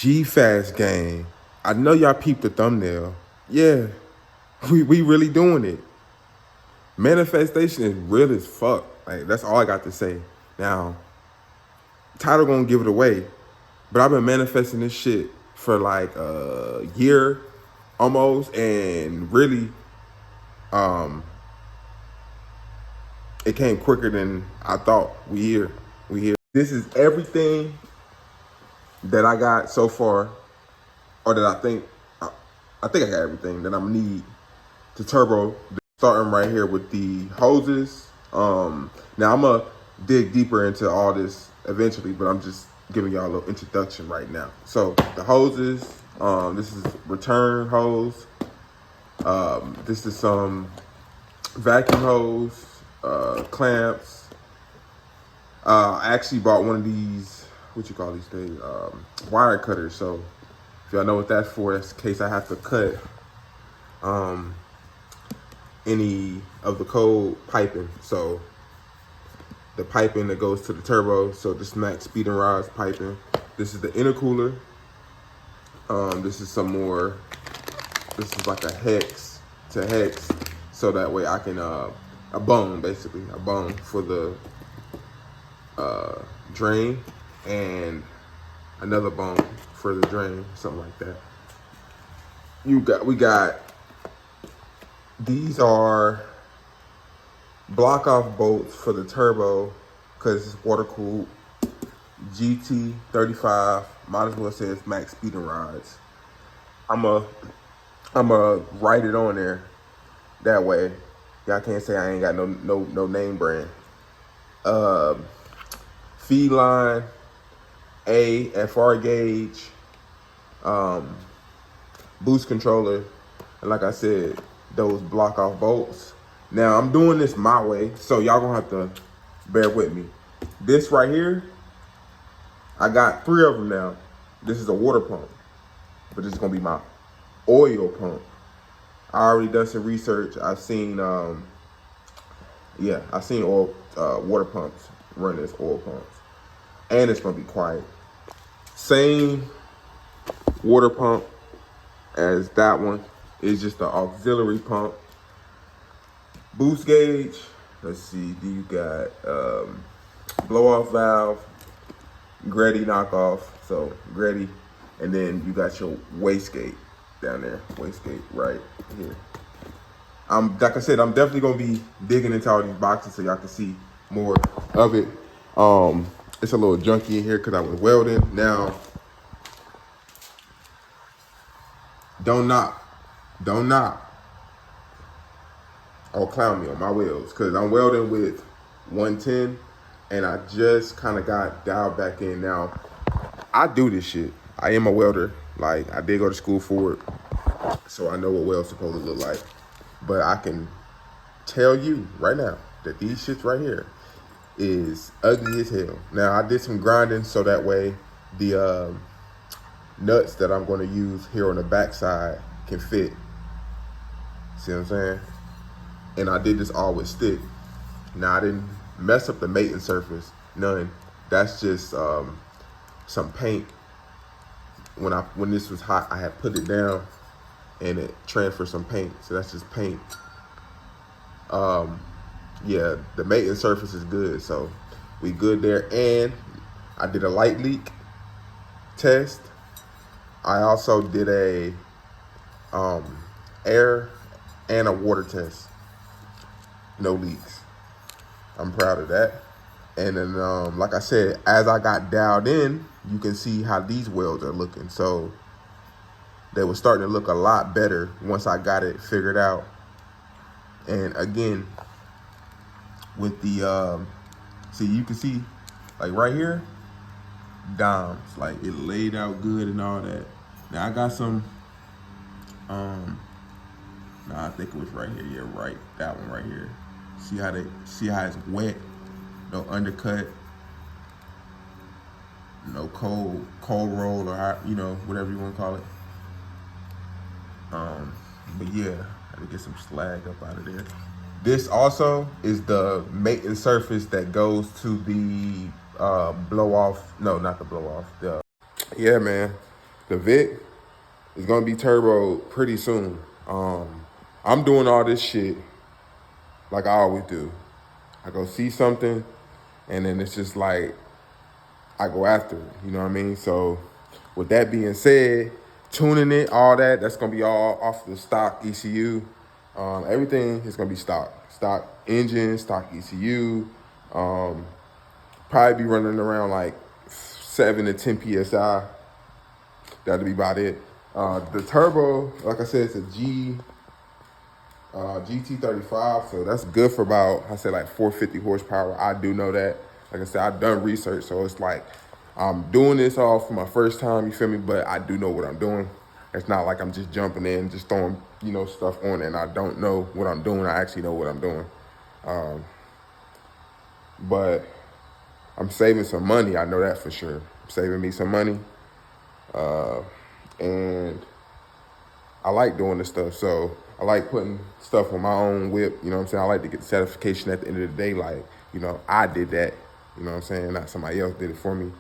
G-Fast Gang. I know y'all peeped the thumbnail. Yeah, we really doing it. Manifestation is real as fuck. Like, that's all I got to say. Now, title gonna give it away, but I've been manifesting this shit for like a year almost, and really, it came quicker than I thought. We here. This is everything that I got so far, or that I think I got everything that I'm gonna need to turbo. Starting right here with the hoses. Now I'm gonna dig deeper into all this eventually, but I'm just giving y'all a little introduction right now. So the hoses, this is return hose. This is some vacuum hose, clamps. I actually bought one of these, what you call these things, wire cutters. So if y'all know what that's for, that's in case I have to cut any of the cold piping. So the piping that goes to the turbo. So this max speed and rise piping. This is the intercooler. This is some more. This is like a hex to hex, so that way I can a bone, basically a bone for the drain, and another bone for the drain, something like that. We got these are block off bolts for the turbo because it's water cooled. GT35, might as well say it's max speed and rides. I'm a write it on there, that way y'all can't say I ain't got no name brand. Feed line, FR gauge, boost controller, and like I said, those block off bolts. Now I'm doing this my way, so y'all gonna have to bear with me. This right here, I got 3 of them now. This is a water pump, but this is gonna be my oil pump. I already done some research. I've seen oil water pumps run as oil pumps, and it's gonna be quiet. Same water pump as that one. It's just the auxiliary pump. Boost gauge. Let's see. Do you got blow off valve, Greddy knockoff? So Greddy, and then you got your wastegate down there. Wastegate right here. Like I said, I'm definitely gonna be digging into all these boxes so y'all can see more of it. It's a little junky in here because I was welding. Now, don't knock. Or clown me on my welds, because I'm welding with 110, and I just kind of got dialed back in. Now, I do this shit. I am a welder. Like, I did go to school for it, so I know what weld's supposed to look like. But I can tell you right now that these shits right here is ugly as hell. Now, I did some grinding so that way the nuts that I'm going to use here on the backside can fit. See what I'm saying? And I did this all with stick. Now, I didn't mess up the mating surface, none. That's just some paint. When this was hot, I had put it down and it transferred some paint. So that's just paint. Yeah, the mating surface is good, so we good there. And I did a light leak test. I also did a air and a water test. No leaks. I'm proud of that. And then, like I said, as I got dialed in, you can see how these welds are looking. So they were starting to look a lot better once I got it figured out. And again, with the, see, you can see, like right here, dimes, like it laid out good and all that. Now I got some, I think it was right here, yeah, right, that one right here. See how it's wet, no undercut, no cold roll, or whatever you want to call it. But yeah, I had to get some slag up out of there. This also is the mating surface that goes to the blow off. No, not the blow off. Yeah, man. the Vic is gonna be turbo pretty soon. I'm doing all this shit like I always do. I go see something, and then it's just like I go after it. You know what I mean? So with that being said, tuning it, all that, that's gonna be all off the stock ECU. Everything is gonna be stock engine, stock ECU. Probably be running around like 7 to 10 psi. That'll be about it. The turbo, like I said, it's a GT35, so that's good for about, I said like 450 horsepower. I do know that. Like I said, I've done research, so it's like I'm doing this all for my first time, you feel me? But I do know what I'm doing. It's not like I'm just jumping in, just throwing, stuff on it, and I don't know what I'm doing. I actually know what I'm doing. But I'm saving some money, I know that for sure. I'm saving me some money. And I like doing this stuff, so I like putting stuff on my own whip, you know what I'm saying? I like to get the certification at the end of the day, like, I did that, you know what I'm saying? Not somebody else did it for me.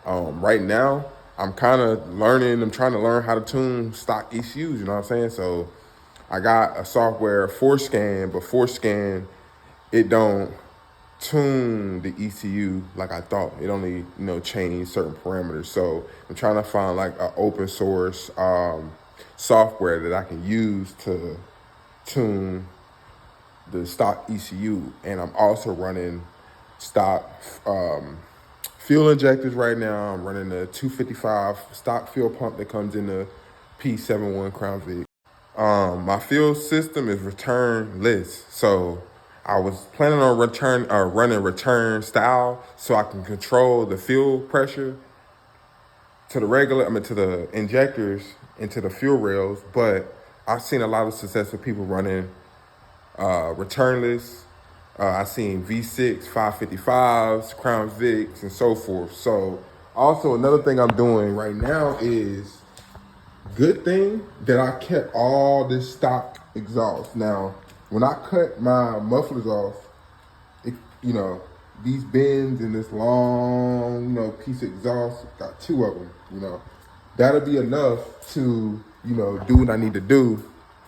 Right now, I'm kind of learning, I'm trying to learn how to tune stock ECUs, you know what I'm saying? So I got a software, ForceScan, but ForceScan, it don't tune the ECU like I thought. It only, change certain parameters. So I'm trying to find like an open source software that I can use to tune the stock ECU. And I'm also running stock fuel injectors right now. I'm running the 255 stock fuel pump that comes in the P71 Crown Vic. My fuel system is returnless, so I was planning on running return style so I can control the fuel pressure to the injectors into the fuel rails. But I've seen a lot of successful people running returnless. I've seen V6, 555s, Crown Vics, and so forth. So also another thing I'm doing right now is, good thing that I kept all this stock exhaust. Now, when I cut my mufflers off, these bends and this long, piece of exhaust, got 2 of them, that'll be enough to, do what I need to do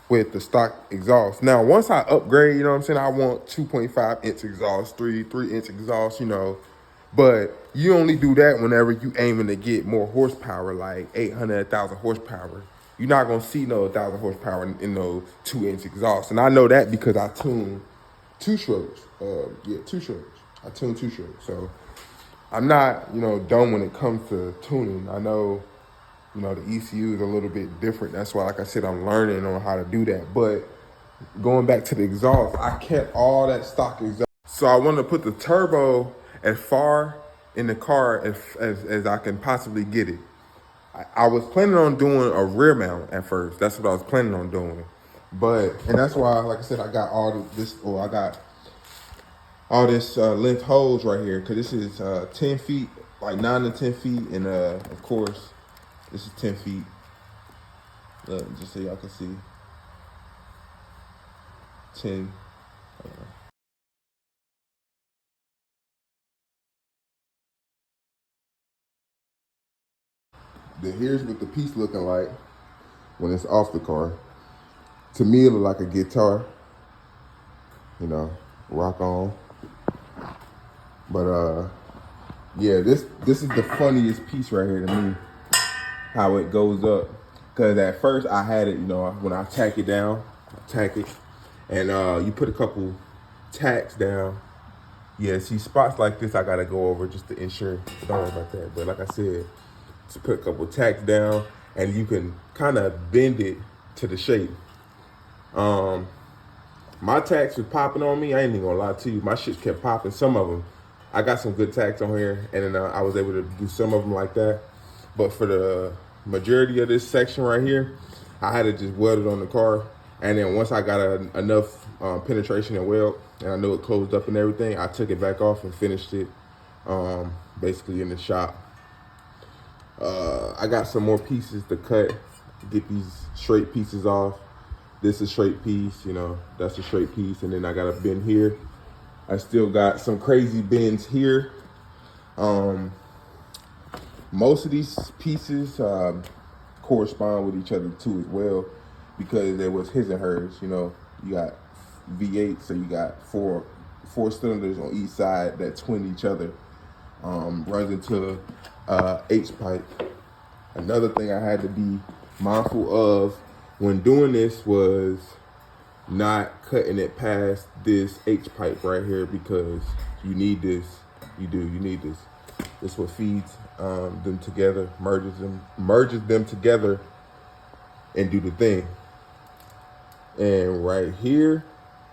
with the stock exhaust. Now, once I upgrade, you know what I'm saying, I want 2.5 inch exhaust, 3-inch exhaust, but you only do that whenever you aiming to get more horsepower, like 800, 1,000 horsepower. You're not gonna see no 1,000 horsepower in no 2-inch exhaust. And I know that because I tune 2 strokes. 2 strokes. I tune 2 strokes. So I'm not, dumb when it comes to tuning. I know, the ECU is a little bit different. That's why, like I said, I'm learning on how to do that. But going back to the exhaust, I kept all that stock exhaust. So I want to put the turbo as far in the car as I can possibly get it. I was planning on doing a rear mount at first. That's what I was planning on doing. And that's why, like I said, I got all this length hose right here, because this is 10 feet, like 9 to 10 feet. And of course, this is 10 feet. Just so y'all can see. 10. Then here's what the piece looking like when it's off the car. To me, it look like a guitar, rock on. But yeah, this is the funniest piece right here to me, how it goes up. Cause at first I had it, when I tack it down, and you put a couple tacks down. Yeah, see, spots like this I gotta go over just to ensure. Don't worry about that. But like I said, just put a couple tacks down, and you can kind of bend it to the shape. My tacks was popping on me. I ain't even gonna lie to you. My shit kept popping. Some of them, I got some good tacks on here, and then I was able to do some of them like that. But for the majority of this section right here, I had to just weld it on the car. And then once I got enough penetration and weld, and I knew it closed up and everything, I took it back off and finished it basically in the shop. I got some more pieces to cut, get these straight pieces off. This is a straight piece, that's a straight piece. And then I got a bend here. I still got some crazy bends here. Most of these pieces, correspond with each other too as well, because there was his and hers. You know, you got V8, so you got four cylinders on each side that twin each other. Runs into H pipe. Another thing I had to be mindful of when doing this was not cutting it past this H pipe right here, because you need this. You need this. This is what feeds them together, merges them together, and do the thing. And right here,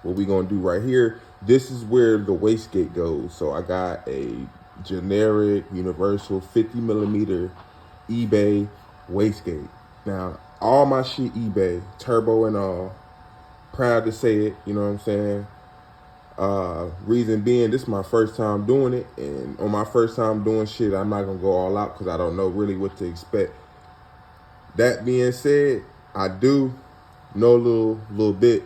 what we gonna do right here, this is where the wastegate goes. So I got a generic universal 50 millimeter eBay wastegate. Now, all my shit eBay, turbo and all. Proud to say it, you know what I'm saying? Reason being, this is my first time doing it, and on my first time doing shit, I'm not gonna go all out because I don't know really what to expect. That being said, I do know a little bit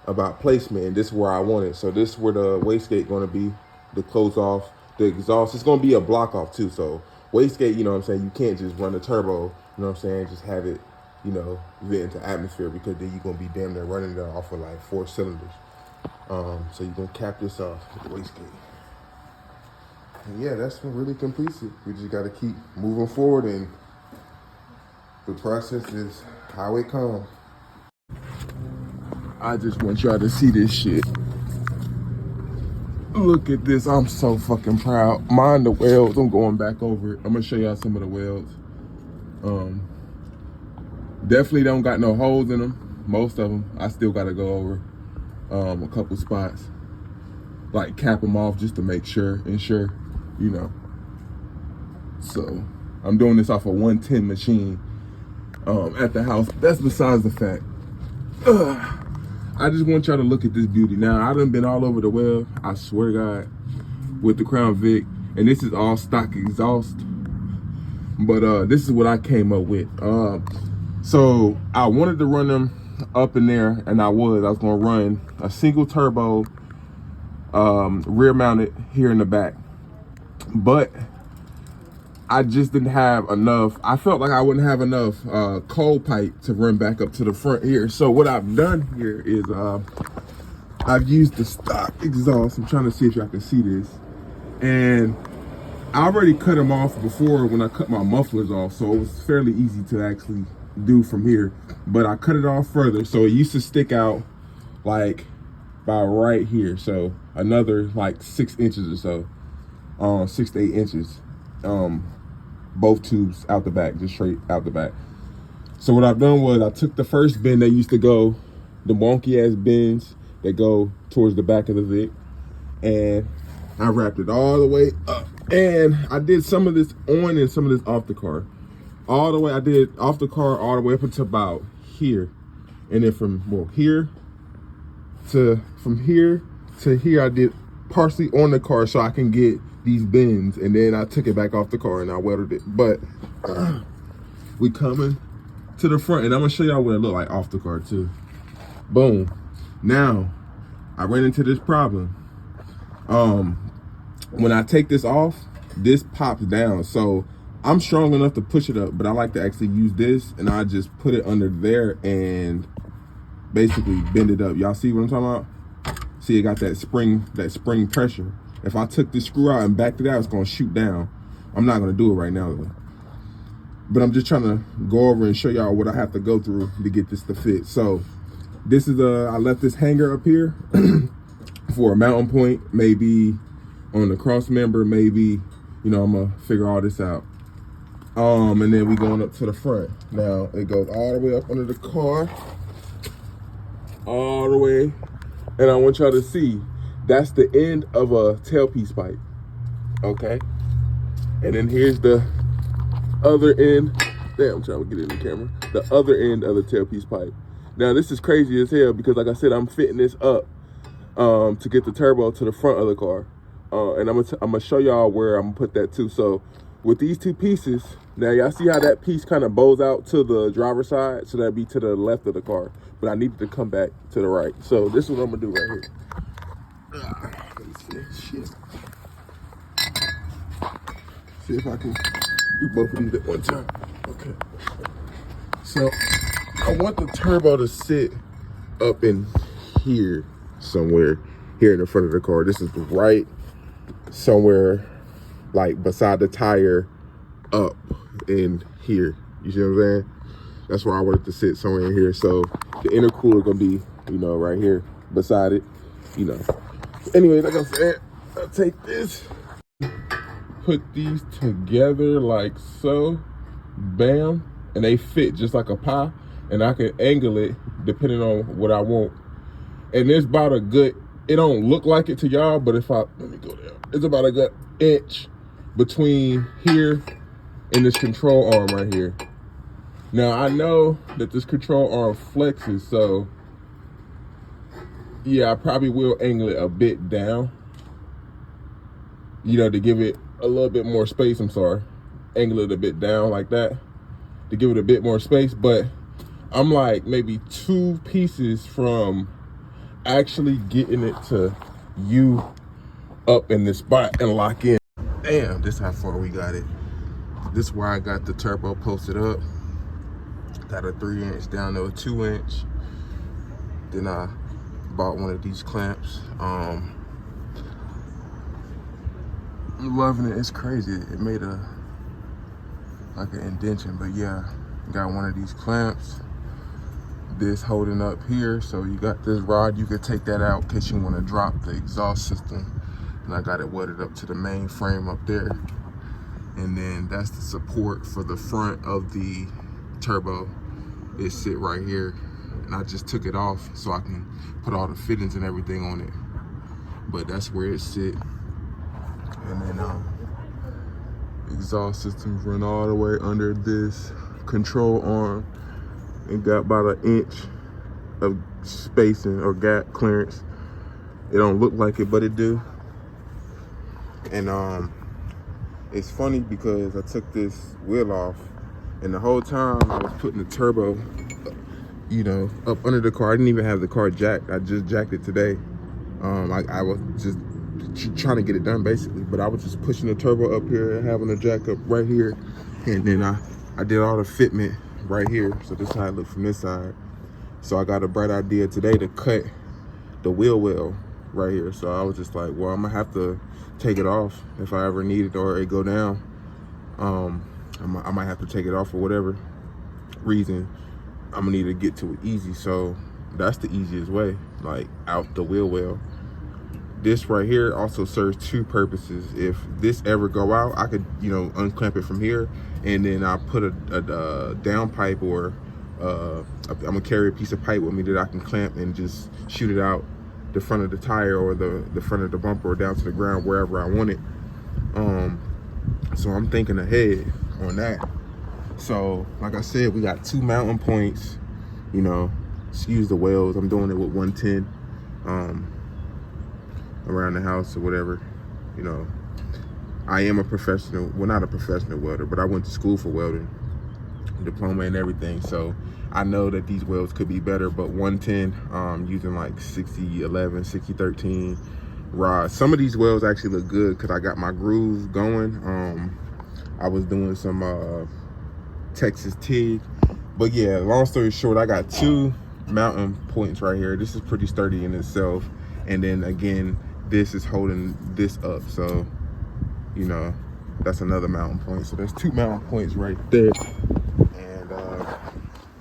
about placement, and this is where I want it. So this is where the wastegate gonna be, the close off, the exhaust. It's gonna be a block off too. So wastegate, you know what I'm saying, you can't just run the turbo, you know what I'm saying, just have it, you know, get into atmosphere, because then you're gonna be damn near running it off of like 4 cylinders. So you're gonna cap this off with the wastegate. And yeah, that's what really completes it. We just gotta keep moving forward, and the process is how it comes. I just want y'all to see this shit. Look at this, I'm so fucking proud. Mind the welds, I'm going back over it. I'm gonna show y'all some of the welds. Definitely don't got no holes in them. Most of them, I still gotta go over a couple spots. Like cap them off just to make sure, ensure, you know. So, I'm doing this off a 110 machine at the house. That's besides the fact. I just want y'all to look at this beauty. Now, I done been all over the web, I swear to God, with the Crown Vic, and this is all stock exhaust. But this is what I came up with. So I wanted to run them up in there, and I was gonna run a single turbo, rear mounted here in the back. But I just didn't have enough. I felt like I wouldn't have enough cold pipe to run back up to the front here. So what I've done here is I've used the stock exhaust. I'm trying to see if y'all can see this. And I already cut them off before when I cut my mufflers off. So it was fairly easy to actually do from here. But I cut it off further. So it used to stick out like by right here. So another like 6 inches or so, 6 to 8 inches. Both tubes out the back, just straight out the back. So what I've done was I took the first bend that used to go, the wonky ass bends that go towards the back of the Vic, and I wrapped it all the way up. And I did some of this on and some of this off the car. All the way, I did off the car all the way up until about here. And then from here to here, I did partially on the car so I can get these bends, and then I took it back off the car and I welded it. But we coming to the front, and I'm gonna show y'all what it looked like off the car too. Boom. Now I ran into this problem. When I take this off, this pops down. So I'm strong enough to push it up, but I like to actually use this, and I just put it under there and basically bend it up. Y'all see what I'm talking about? See, it got that spring pressure. If I took this screw out and backed it out, it's gonna shoot down. I'm not gonna do it right now though. But I'm just trying to go over and show y'all what I have to go through to get this to fit. So this is I left this hanger up here for a mounting point, maybe on the cross member, maybe, you know, I'm gonna figure all this out. And then we going up to the front. Now it goes all the way up under the car, all the way. And I want y'all to see, that's the end of a tailpiece pipe, okay? And then here's the other end. Damn, I'm trying to get it in the camera. The other end of the tailpiece pipe. Now this is crazy as hell because, like I said, I'm fitting this up to get the turbo to the front of the car. And I'm gonna show y'all where I'm gonna put that too. So with these two pieces, now y'all see how that piece kind of bows out to the driver's side, so that'd be to the left of the car. But I needed to come back to the right. So this is what I'm gonna do right here. Let me see. Shit. See if I can do both of these at one time. Okay. So I want the turbo to sit up in here somewhere, here in the front of the car. This is right somewhere like beside the tire, up in here. You see what I'm saying? That's where I want it to sit, somewhere in here. So the intercooler gonna be, you know, right here beside it, you know. Anyway, like I said, I'll take this, put these together like so, bam, and they fit just like a pie, and I can angle it depending on what I want. And it's about a good, it don't look like it to y'all, but if I, let me go down, it's about a good inch between here and this control arm right here. Now I know that this control arm flexes, so yeah, I probably will angle it a bit down, you know, to give it a little bit more space. I'm sorry, angle it a bit down like that to give it a bit more space. But I'm like maybe 2 pieces from actually getting it to you up in this spot and lock in. Damn, this is how far we got it. This is where I got the turbo posted up. Got a 3-inch down to a 2-inch. Then I bought one of these clamps. I'm loving it. It's crazy. It made a like an indentation, but yeah, got one of these clamps. This holding up here, so you got this rod. You could take that out in case you want to drop the exhaust system. And I got it welded up to the main frame up there. And then that's the support for the front of the turbo. It sit right here, and I just took it off so I can put all the fittings and everything on it. But that's where it sit. And then exhaust systems run all the way under this control arm, and got about 1 inch of spacing or gap clearance. It don't look like it, but it do. And it's funny because I took this wheel off, and the whole time I was putting the turbo, you know, up under the car. I didn't even have the car jacked. I just jacked it today. I was just trying to get it done basically, but I was just pushing the turbo up here and having the jack up right here, and then I did all the fitment right here. So this is how it looked from this side. So I got a bright idea today to cut the wheel well right here. So I was just like, well, I'm gonna have to take it off if I ever need it or it go down. I might have to take it off for whatever reason. I'm gonna need to get to it easy. So that's the easiest way, like out the wheel well. This right here also serves 2 purposes. If this ever go out, I could, you know, unclamp it from here, and then I put a down pipe, or I'm gonna carry a piece of pipe with me that I can clamp and just shoot it out the front of the tire or the front of the bumper or down to the ground, wherever I want it. So I'm thinking ahead on that. So like I said, we got 2 mounting points, you know, excuse the whales. I'm doing it with 110 around the house or whatever. You know, I am a professional, well, not a professional welder, but I went to school for welding, diploma and everything. So I know that these welds could be better, but 110, using like 60-11, 60-13 rods. Some of these welds actually look good because I got my grooves going. I was doing some Texas TIG. But yeah, long story short, I got 2 mounting points right here. This is pretty sturdy in itself. And then again, this is holding this up. So, you know, that's another mounting point. So there's 2 mounting points right there. And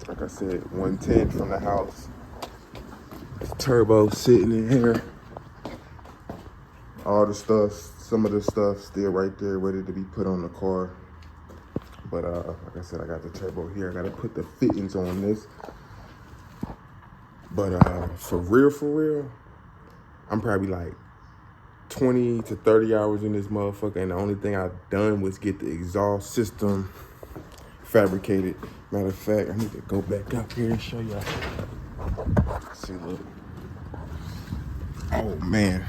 like I said, 110 from the house. This turbo sitting in here. All the stuff, some of the stuff still right there, ready to be put on the car. But like I said, I got the turbo here. I gotta put the fittings on this. But for real, I'm probably like 20 to 30 hours in this motherfucker, and the only thing I've done was get the exhaust system fabricated. Matter of fact, I need to go back up here and show y'all. See, look. Oh man.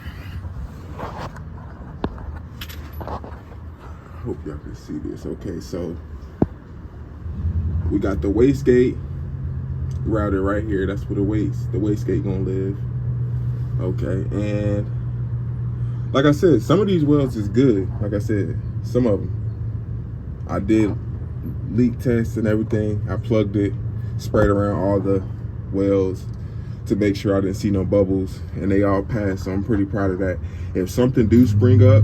Hope y'all can see this. Okay, so we got the wastegate routed right here. That's where the wastegate gonna live. Okay, and like I said, some of these welds is good. Like I said, some of them. I did leak tests and everything. I plugged it. sprayed around all the welds to make sure I didn't see no bubbles, and they all passed, so I'm pretty proud of that. If something do spring up,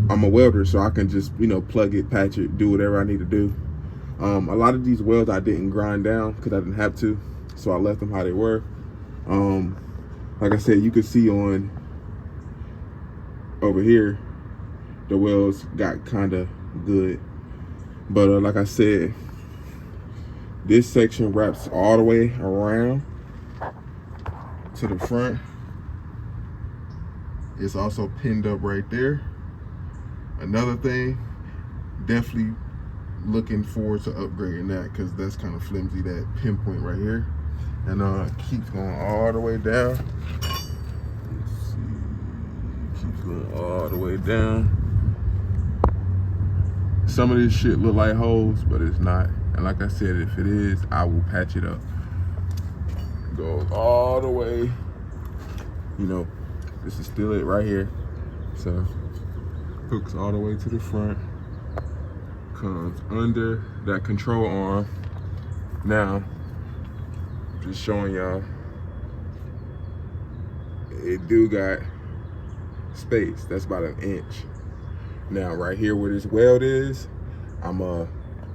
I'm a welder, so I can just, you know, plug it, patch it, do whatever I need to do. A lot of these welds I didn't grind down because I didn't have to, so I left them how they were. Like I said, you can see on over here, the welds got kind of good. But like I said, this section wraps all the way around to the front. It's also pinned up right there. Another thing, definitely looking forward to upgrading that, because that's kind of flimsy, that pinpoint right here. And keeps going all the way down. Let's see, keeps going all the way down. Some of this shit look like holes, but it's not. And like I said, if it is, I will patch it up. Goes all the way, you know, this is still it right here. So hooks all the way to the front, comes under that control arm. Now, just showing y'all, it do got space. That's about an inch. Now, right here where this weld is, I'm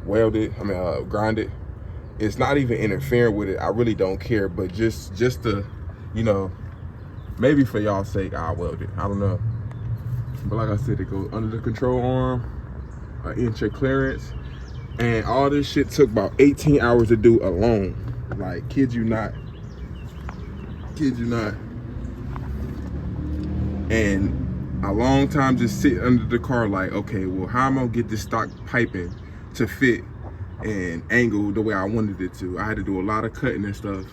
grind it. It's not even interfering with it. I really don't care, but just to, you know, maybe for y'all's sake, I'll weld it. I don't know. But like I said, it goes under the control arm, an inch of clearance, and all this shit took about 18 hours to do alone. Like, kid you not. And a long time just sitting under the car like, okay, well, how am I gonna get this stock piping to fit and angle the way I wanted it to? I had to do a lot of cutting and stuff.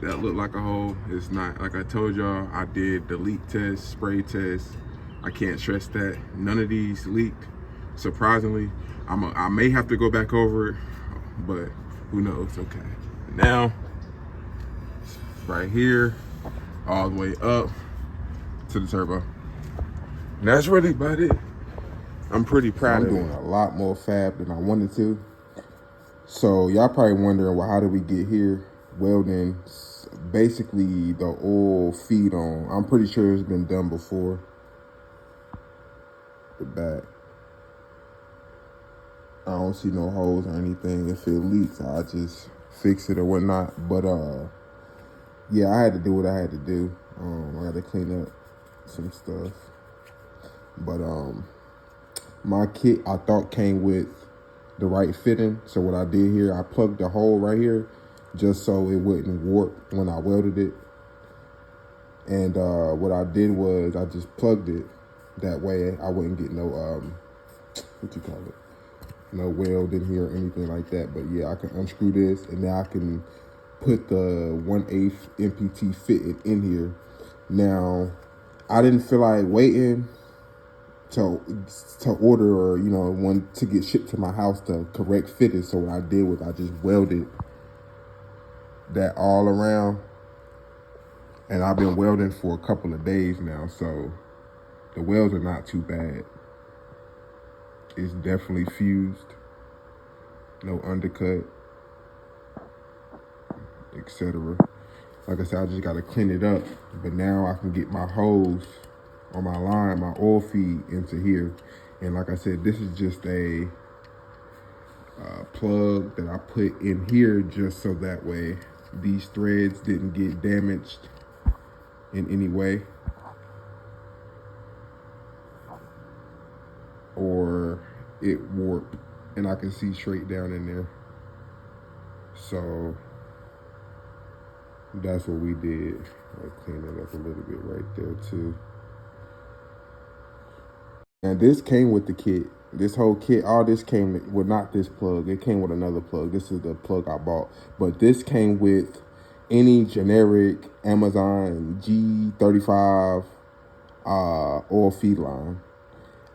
That looked like a hole. It's not. Like I told y'all, I did the leak test, spray test. I can't stress that. None of these leaked, surprisingly. I may have to go back over it, but who knows? Okay. Now, right here, all the way up to the turbo. And that's really about it. I'm pretty proud of it. I'm doing a lot more fab than I wanted to. So y'all probably wondering, well, how did we get here? Welding basically the oil feed on. I'm pretty sure it's been done before. The back. I don't see no holes or anything. If it leaks, I'll just fix it or whatnot. But yeah, I had to do what I had to do. I had to clean up some stuff. But my kit, I thought, came with the right fitting. So what I did here, I plugged the hole right here just so it wouldn't warp when I welded it. And what I did was I just plugged it. That way I wouldn't get no, what you call it? No weld in here or anything like that. But yeah, I can unscrew this and now I can put the 1/8 MPT fitting in here. Now, I didn't feel like waiting to order, or, you know, one to get shipped to my house the correct fitting. So what I did was I just welded that all around, and I've been welding for a couple of days now, so the welds are not too bad. It's definitely fused, no undercut, etc. Like I said, I just gotta clean it up, but now I can get my hose on my line, my oil feed into here. And like I said, this is just a plug that I put in here just so that way these threads didn't get damaged in any way, or it warped, and I can see straight down in there. So that's what we did. I'll clean it up a little bit right there too. And this came with the kit. This whole kit, all this came with, not this plug, it came with another plug. This is the plug I bought. But this came with any generic Amazon G35 oil feed line.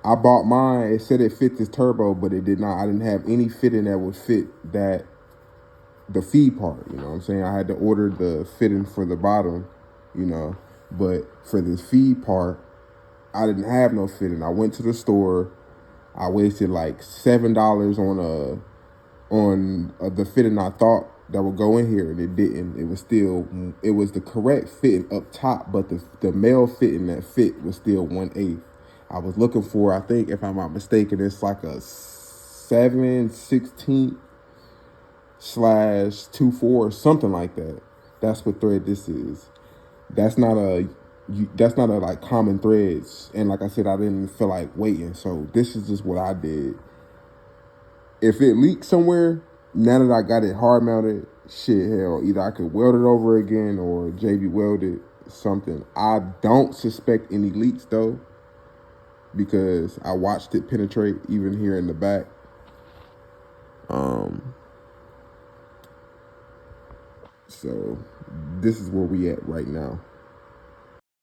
I bought mine, it said it fit this turbo, but it did not. I didn't have any fitting that would fit that, the feed part, you know what I'm saying? I had to order the fitting for the bottom, you know, but for this feed part, I didn't have no fitting. I went to the store, I wasted like $7 on the fitting I thought that would go in here, and it didn't. It was the correct fitting up top, but the male fitting that fit was still 1/8. I was looking for, I think, if I'm not mistaken, it's like a 7/16/24, something like that. That's what thread this is. That's not a like common threads. And like I said, I didn't feel like waiting, so this is just what I did. If it leaks somewhere, now that I got it hard mounted, shit, hell, either I could weld it over again or JB weld it, something. I don't suspect any leaks though, because I watched it penetrate even here in the back. So this is where we at right now.